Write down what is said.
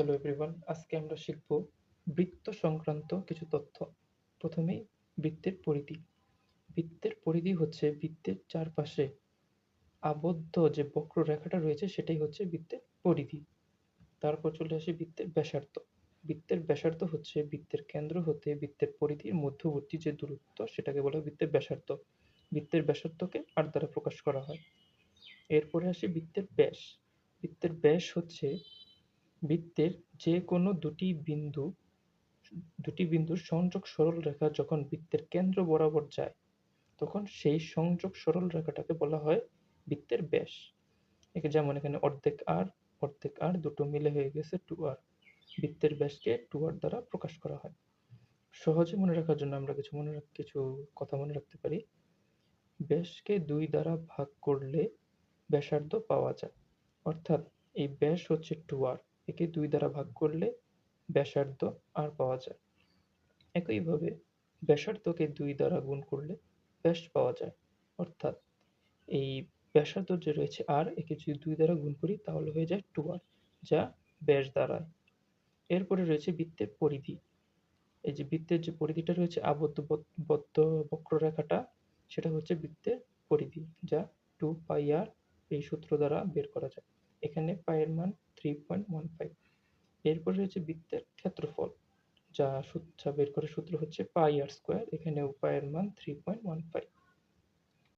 Hello everyone, আজকে আমরা শিখব বৃত্ত সংক্রান্ত কিছু তথ্য। প্রথমেই বৃত্তের পরিধি। বৃত্তের পরিধি হচ্ছে বৃত্তের চারপাশে আবদ্ধ যে বক্ররেখাটা রয়েছে সেটাই হচ্ছে বৃত্তের পরিধি। তারপর চলে আসি বৃত্তের ব্যাসার্ধ। বৃত্তের ব্যাসার্ধ হচ্ছে বৃত্তের কেন্দ্র হতে বৃত্তের পরিধির মধ্যবর্তী যে দূরত্ব সেটাকে বলা হয় বৃত্তের ব্যাসার্ধ। বৃত্তের ব্যাসার্ধকে r দ্বারা প্রকাশ করা হয়। এরপরে আসি বৃত্তের ব্যাস। বৃত্তের ব্যাস হচ্ছে বৃত্তের যে কোনো দুটি বিন্দুর সংযোগ সরলরেখা যখন বৃত্তের কেন্দ্র বরাবর যায় তখন সেই সংযোগ সরলরেখাটাকে বলা হয় বৃত্তের ব্যাস। যেমন এখানে অর্ধেক আর দুটো মিলে হয়ে গেছে 2r। বৃত্তের ব্যাসকে 2r দ্বারা প্রকাশ করা হয়। সহজে মনে রাখার জন্য আমরা কিছু কথা মনে রাখতে পারি। ব্যাসকে 2 দ্বারা ভাগ করলে ব্যাসার্ধ পাওয়া যায়। অর্থাৎ এই ব্যাস হচ্ছে 2r, একে 2 দ্বারা ভাগ করলে ব্যাসার্ধ r পাওয়া যায়। একইভাবে ব্যাসার্ধকে 2 দ্বারা গুণ করলে ব্যাস পাওয়া যায়। অর্থাৎ এই ব্যাসার্ধ যে রয়েছে r, একে যদি 2 দ্বারা গুণ করি তাহলে হয়ে যায় 2r, যা ব্যাস দাঁড়ায়। এরপরে রয়েছে বৃত্তের পরিধি। এই যে বৃত্তের যে পরিধিটা রয়েছে বদ্ধ বক্ররেখাটা, সেটা হচ্ছে বৃত্তের পরিধি, যা 2πr এই সূত্র দ্বারা বের করা যায়। এখানে পাই এর মান 3.15। এরপরে রয়েছে বৃত্তের ক্ষেত্রফল, যা বের করার সূত্র হচ্ছে পাই আর স্কোয়ার। এখানেও পাই এর মান 3.15।